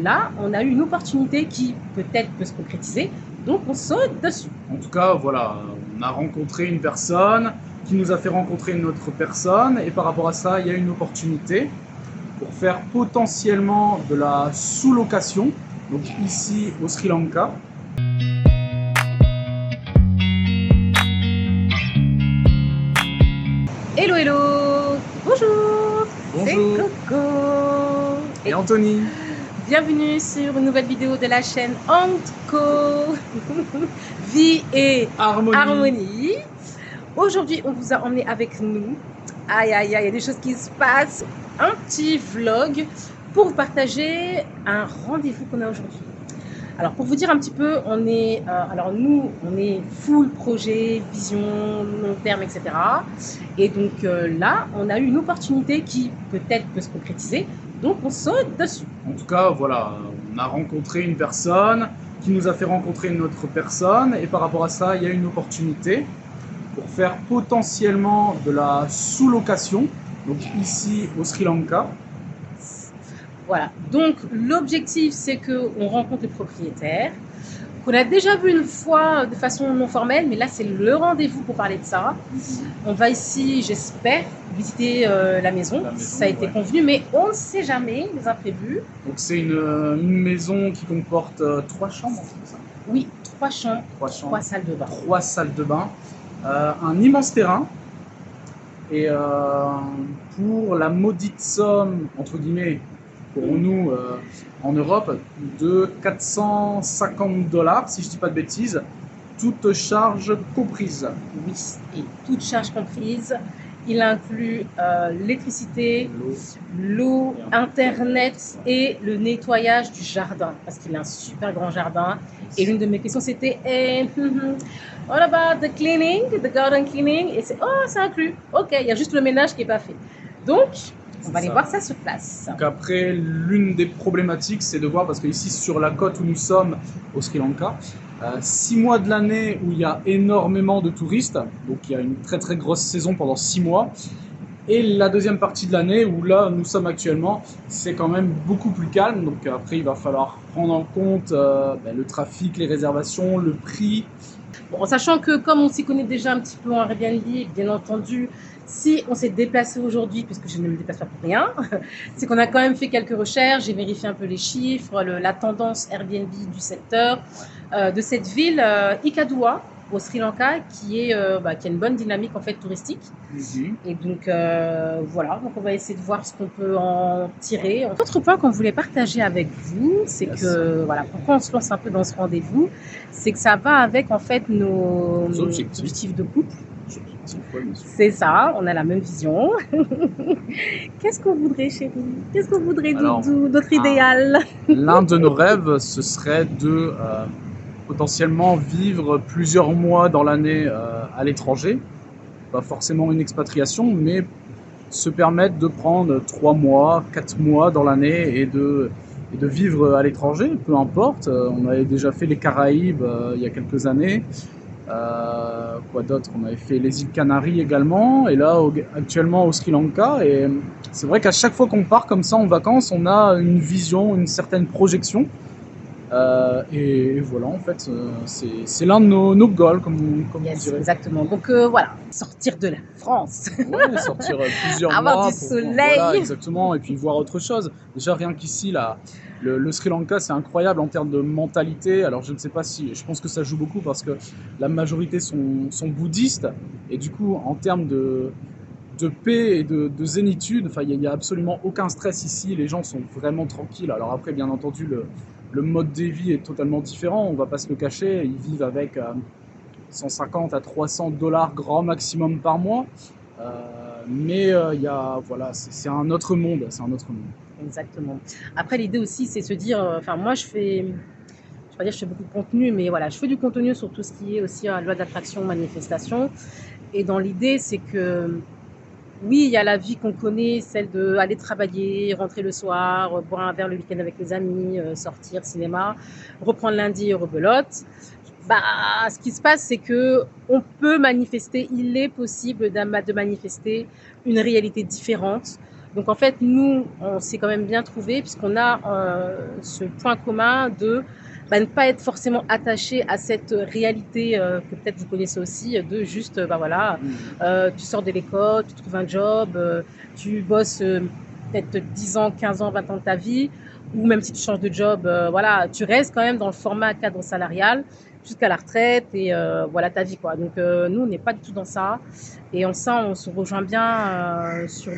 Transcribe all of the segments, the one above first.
Là, on a eu une opportunité qui peut-être peut se concrétiser, donc on saute dessus. En tout cas, voilà, on a rencontré une personne qui nous a fait rencontrer une autre personne, et par rapport à ça, il y a une opportunité pour faire potentiellement de la sous-location, donc ici au Sri Lanka. Hello, hello. Bonjour. C'est Bonjour. Coco. Et Anthony. Bienvenue sur une nouvelle vidéo de la chaîne Antco Vie et Harmonie. Aujourd'hui, on vous a emmené avec nous. Aïe, aïe, aïe, il y a des choses qui se passent. Un petit vlog pour vous partager un rendez-vous qu'on a aujourd'hui. Alors, pour vous dire un petit peu, on est, on est full projet, vision, long terme, etc. Et donc là, on a eu une opportunité qui peut-être peut se concrétiser, donc on saute dessus. En tout cas, voilà, on a rencontré une personne qui nous a fait rencontrer une autre personne, et par rapport à ça, il y a une opportunité pour faire potentiellement de la sous-location, donc ici au Sri Lanka. Voilà, donc l'objectif c'est qu'on rencontre le propriétaire, qu'on a déjà vu une fois de façon non formelle, mais là c'est le rendez-vous pour parler de ça. On va ici, j'espère, visiter la maison, ça a été convenu, mais on ne sait jamais, les imprévus. Donc c'est une maison qui comporte 3 chambres, c'est ça? Oui, 3 chambres, 3 salles de bain. 3 salles de bain, un immense terrain, et pour la maudite somme, entre guillemets, pour nous en Europe, de 450 $, si je ne dis pas de bêtises, toutes charges comprises. Oui, et toutes charges comprises. Il inclut l'électricité, l'eau, Internet et le nettoyage du jardin, parce qu'il a un super grand jardin. Et l'une de mes questions, c'était what about the cleaning, the garden cleaning? Et c'est inclus. Ok, il y a juste le ménage qui n'est pas fait. Donc, on va aller voir ça sur place. Donc après, l'une des problématiques, c'est de voir, parce qu'ici sur la côte où nous sommes, au Sri Lanka, 6 mois de l'année où il y a énormément de touristes, donc il y a une très très grosse saison pendant 6 mois, et la deuxième partie de l'année où là nous sommes actuellement, c'est quand même beaucoup plus calme. Donc après il va falloir prendre en compte le trafic, les réservations, le prix. Bon, sachant que comme on s'y connaît déjà un petit peu en Airbnb, bien entendu, si on s'est déplacé aujourd'hui, puisque je ne me déplace pas pour rien, c'est qu'on a quand même fait quelques recherches, j'ai vérifié un peu les chiffres, la tendance Airbnb du secteur, de cette ville, Ikadua, au Sri Lanka, qui a une bonne dynamique en fait touristique. Et donc voilà, donc on va essayer de voir ce qu'on peut en tirer. Autre point qu'on voulait partager avec vous, c'est que voilà, pourquoi on se lance un peu dans ce rendez-vous, c'est que ça va avec en fait nos objectifs de couple. C'est ça, on a la même vision. Qu'est-ce qu'on voudrait, chérie? Qu'est-ce qu'on voudrait, Doudou, notre idéal? L'un de nos rêves, ce serait de potentiellement vivre plusieurs mois dans l'année à l'étranger. Pas forcément une expatriation, mais se permettre de prendre 3 mois, 4 mois dans l'année et de vivre à l'étranger, peu importe. On avait déjà fait les Caraïbes il y a quelques années. Quoi d'autre? On avait fait les îles Canaries également, et là actuellement au Sri Lanka. Et c'est vrai qu'à chaque fois qu'on part comme ça en vacances, on a une vision, une certaine projection. Et voilà, en fait, c'est l'un de nos goals, comme on dirait. Exactement. Donc voilà, sortir de la France. Ouais, sortir plusieurs avoir mois. Du soleil. Voilà, exactement, et puis voir autre chose. Déjà, rien qu'ici, là, le Sri Lanka, c'est incroyable en termes de mentalité. Alors, je ne sais pas si... Je pense que ça joue beaucoup parce que la majorité sont bouddhistes. Et du coup, en termes de paix et de zénitude, il n'y a absolument aucun stress ici. Les gens sont vraiment tranquilles. Alors après, bien entendu, le mode de vie est totalement différent. On ne va pas se le cacher. Ils vivent avec 150 à 300 $ grand maximum par mois. Mais voilà, c'est un autre monde. C'est un autre monde. Exactement. Après, l'idée aussi, c'est se dire, moi, je fais beaucoup de contenu, mais voilà, je fais du contenu sur tout ce qui est aussi loi d'attraction, manifestation. Et dans l'idée, c'est que oui, il y a la vie qu'on connaît, celle d'aller travailler, rentrer le soir, boire un verre le week-end avec les amis, sortir, cinéma, reprendre lundi et rebelote. Ce qui se passe, c'est que on peut manifester, il est possible de manifester une réalité différente Donc en fait, nous, on s'est quand même bien trouvé puisqu'on a ce point commun de ne pas être forcément attaché à cette réalité que peut-être vous connaissez aussi, de juste, voilà, tu sors de l'école, tu trouves un job, tu bosses peut-être 10 ans, 15 ans, 20 ans de ta vie, ou même si tu changes de job, voilà, tu restes quand même dans le format cadre salarial jusqu'à la retraite et voilà ta vie, quoi. Donc nous, on n'est pas du tout dans ça. Et en ça, on se rejoint bien sur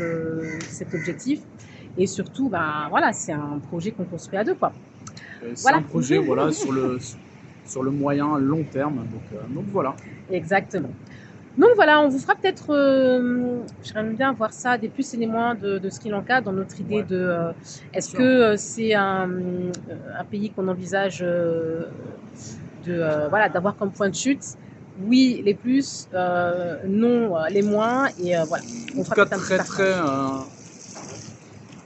cet objectif. Et surtout, voilà, c'est un projet qu'on construit à deux, quoi. C'est Voilà. un projet voilà, sur le moyen long terme. Donc voilà. Exactement. Donc voilà, on vous fera peut-être, j'aimerais bien voir ça, des plus et des moins de Sri Lanka dans notre idée Ouais. de est-ce sûr. que c'est un pays qu'on envisage voilà, d'avoir comme point de chute. Oui, les plus, non, les moins, et voilà. En On tout fera cas, peut-être un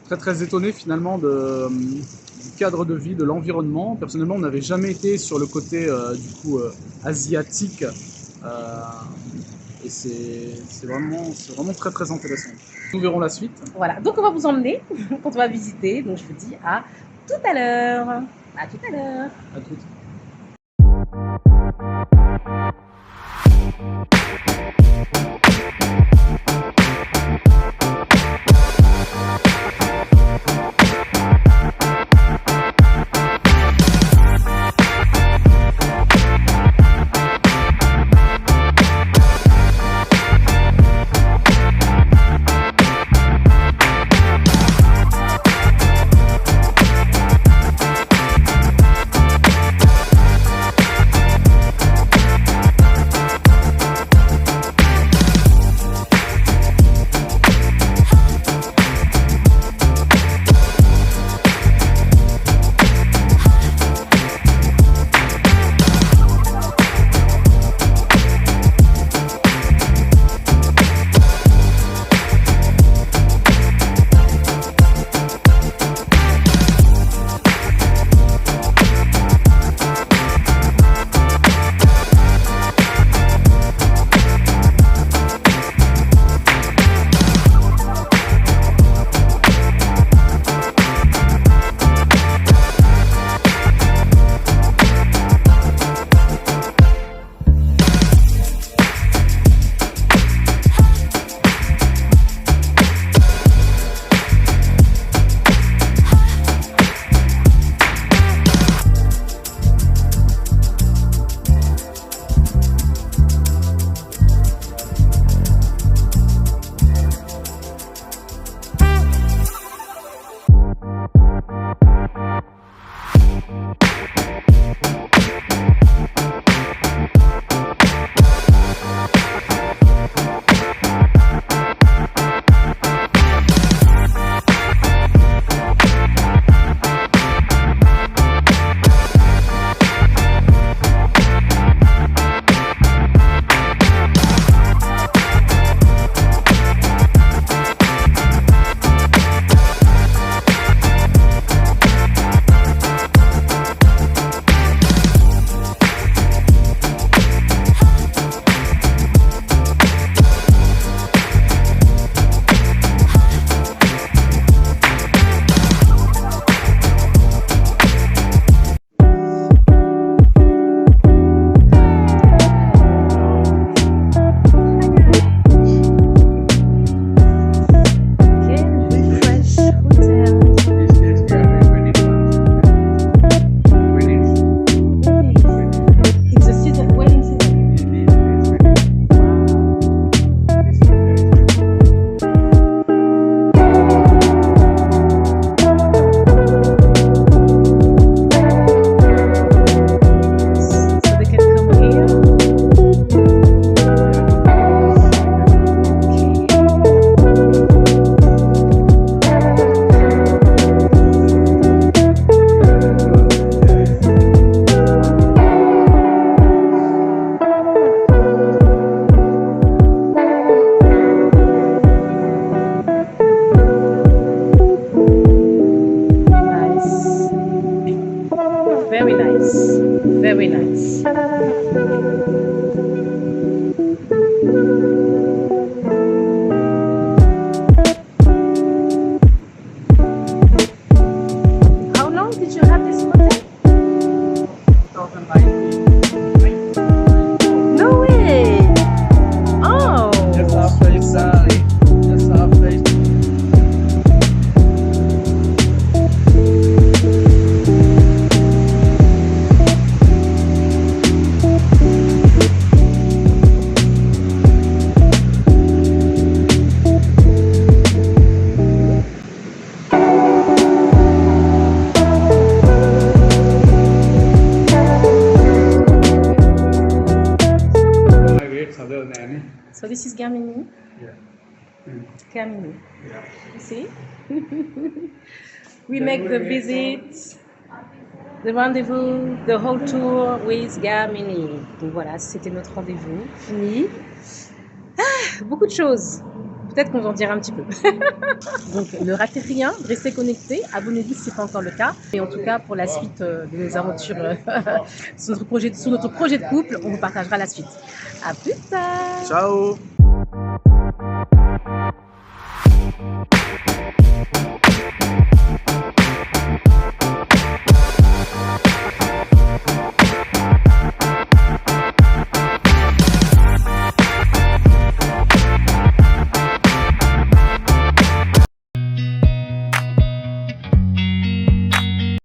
petit très étonné finalement du cadre de vie, de l'environnement. Personnellement, on n'avait jamais été sur le côté du coup asiatique, et c'est vraiment très intéressant. Nous verrons la suite. Voilà, donc on va vous emmener quand on va visiter. Donc je vous dis à tout à l'heure. À tout à l'heure. À toutes. Very nice. No way! Oh! Just after you Sally. Just after you. So this is Gamini. Yeah. Gamini. You see? We make the visit, the rendez-vous, the whole tour with Gamini. Donc voilà, c'était notre rendez-vous. Fini. Ah, beaucoup de choses. Peut-être qu'on va en dire un petit peu. Donc ne ratez rien, restez connectés, abonnez-vous si ce n'est pas encore le cas. Et en tout cas, pour la suite de nos aventures sur notre projet de couple, on vous partagera la suite. À plus tard. Ciao.